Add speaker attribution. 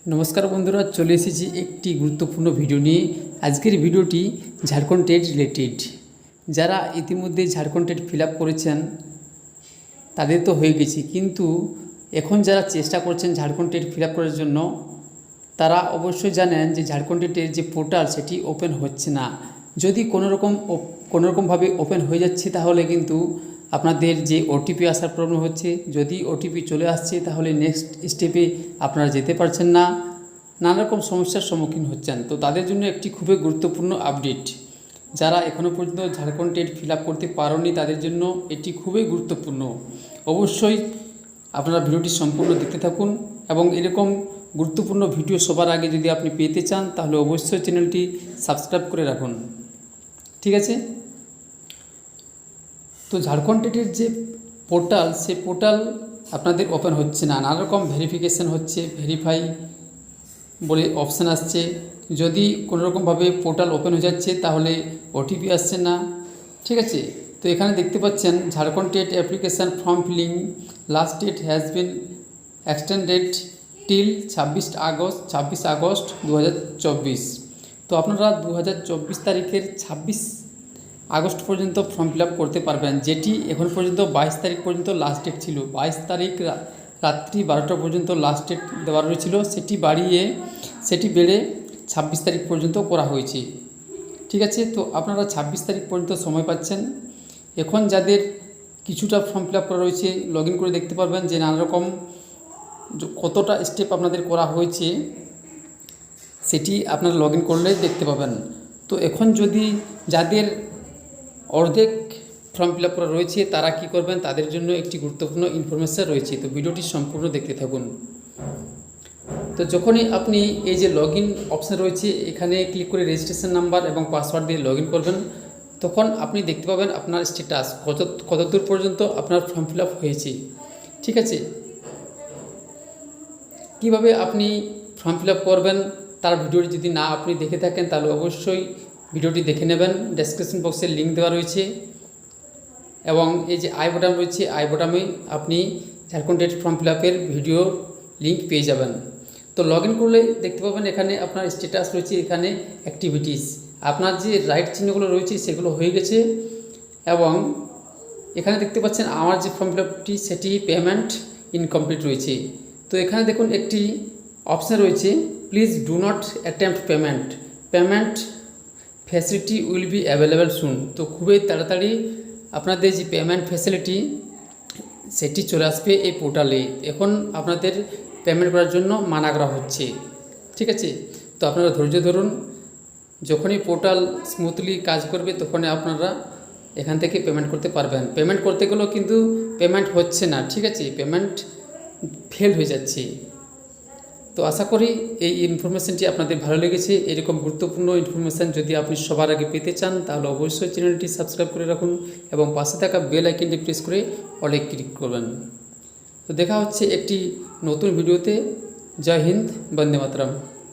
Speaker 1: নমস্কার বন্ধুরা, চলে এসেছি একটি গুরুত্বপূর্ণ ভিডিও নিয়ে। আজকের ভিডিওটি ঝাড়খণ্ড টেট রিলেটেড। যারা ইতিমধ্যে ঝাড়খণ্ড টেট ফিল আপ করেছেন তাদের তো হয়ে গেছে, কিন্তু এখন যারা চেষ্টা করছেন ঝাড়খণ্ড টেট ফিল আপ করার জন্য তারা অবশ্যই জানেন যে ঝাড়খণ্ড টেটের যে পোর্টাল সেটি ওপেন হচ্ছে না। যদি কোনোরকমভাবে ওপেন হয়ে যাচ্ছে তাহলে কিন্তু আপনাদের যে ওটিপি আসার প্রবলেম হচ্ছে। যদি ওটিপি চলে আসছে তাহলে নেক্সট স্টেপে আপনারা যেতে পারছেন না, নানা রকম সমস্যার সম্মুখীন হচ্ছেন। তো তাদের জন্য একটি খুবই গুরুত্বপূর্ণ আপডেট। যারা এখনও পর্যন্ত ঝাড়খণ্ড টেট ফিল আপ করতে পারেননি তাদের জন্য এটি খুবই গুরুত্বপূর্ণ। অবশ্যই আপনারা ভিডিওটি সম্পূর্ণ দেখতে থাকুন এবং এরকম গুরুত্বপূর্ণ ভিডিও সবার আগে যদি আপনি পেতে চান তাহলে অবশ্যই চ্যানেলটি সাবস্ক্রাইব করে রাখুন, ঠিক আছে? তো ঝাড়খণ্ড টেটের যে পোর্টাল, সেই পোর্টাল আপনাদের ওপেন হচ্ছে না, নানা রকম ভেরিফিকেশান হচ্ছে, ভেরিফাই বলে অপশান আসছে। যদি কোনোরকমভাবে পোর্টাল ওপেন হয়ে যাচ্ছে তাহলে ওটিপি আসছে না, ঠিক আছে? তো এখানে দেখতে পাচ্ছেন Jharkhand TET application form filling last date has been extended till 26 August 2024। তো আপনারা 2024 তারিখের 26 আগস্ট পর্যন্ত ফর্ম ফিল আপ করতে পারবেন, যেটি এখন পর্যন্ত 22 তারিখ পর্যন্ত লাস্ট ডেট ছিল। 22 তারিখ রাত্রি 12টা পর্যন্ত লাস্ট ডেট দেওয়া রয়েছিল, সেটি বেড়ে 26 তারিখ পর্যন্ত করা হয়েছে, ঠিক আছে? তো আপনারা 26 তারিখ পর্যন্ত সময় পাচ্ছেন। এখন যাদের কিছুটা ফর্ম ফিল আপ করা রয়েছে লগ ইন করে দেখতে পারবেন যে নানা রকম কতটা স্টেপ আপনাদের করা হয়েছে, সেটি আপনারা লগ ইন করলে দেখতে পাবেন। তো এখন যদি যাদের অর্ধেক ফর্ম ফিল আপ করা রয়েছে তারা কি করবেন, তাদের জন্য একটি গুরুত্বপূর্ণ ইনফরমেশান রয়েছে। তো ভিডিওটি সম্পূর্ণ দেখতে থাকুন। তো যখনই আপনি এই যে লগ ইন অপশান রয়েছে এখানে ক্লিক করে রেজিস্ট্রেশন নাম্বার এবং পাসওয়ার্ড দিয়ে লগ ইন করবেন, তখন আপনি দেখতে পাবেন আপনার স্ট্যাটাস কতদূর পর্যন্ত আপনার ফর্ম ফিল আপ হয়েছে, ঠিক আছে? কিভাবে আপনি ফর্ম ফিল আপ করবেন তার ভিডিওটি যদি না আপনি দেখে থাকেন তাহলে অবশ্যই ভিডিওটি দেখে নেবেন। ডেসক্রিপশন বক্সে লিঙ্ক দেওয়া রয়েছে এবং এই যে আই বাটন রয়েছে, আই বাটনে আপনি ঝাড়খণ্ড টেট ফর্ম ফিল আপের ভিডিও লিঙ্ক পেয়ে যাবেন। তো লগ ইন করলে দেখতে পাবেন এখানে আপনার স্ট্যাটাস রয়েছে, এখানে অ্যাক্টিভিটিস, আপনার যে রাইট চিহ্নগুলো রয়েছে সেগুলো হয়ে গেছে। এবং এখানে দেখতে পাচ্ছেন আমার যে ফর্ম ফিল আপটি সেটি পেমেন্ট ইনকমপ্লিট রয়েছে। তো এখানে দেখুন একটি অপশান রয়েছে, please do not attempt payment facility will be available soon. তো খুবই তাড়াতাড়ি আপনাদের যে পেমেন্ট ফ্যাসিলিটি সেটি চলে আসবে এই পোর্টালে। এখন আপনাদের পেমেন্ট করার জন্য মানা করা হচ্ছে, ঠিক আছে? তো আপনারা ধৈর্য ধরুন, যখনই পোর্টাল স্মুথলি কাজ করবে তখনই আপনারা এখান থেকে পেমেন্ট করতে পারবেন। পেমেন্ট করতে গেলেও কিন্তু পেমেন্ট হচ্ছে না, ঠিক আছে? পেমেন্ট ফেল হয়ে যাচ্ছে। তো আশা করি এই ইনফরমেশানটি আপনাদের ভালো লেগেছে। এরকম গুরুত্বপূর্ণ ইনফরমেশান যদি আপনি সবার আগে পেতে চান তাহলে অবশ্যই চ্যানেলটি সাবস্ক্রাইব করে রাখুন এবং পাশে থাকা বেল আইকনটি প্রেস করে অলে ক্লিক করবেন। তো দেখা হচ্ছে একটি নতুন ভিডিওতে। জয় হিন্দ, বন্দে মাতরম।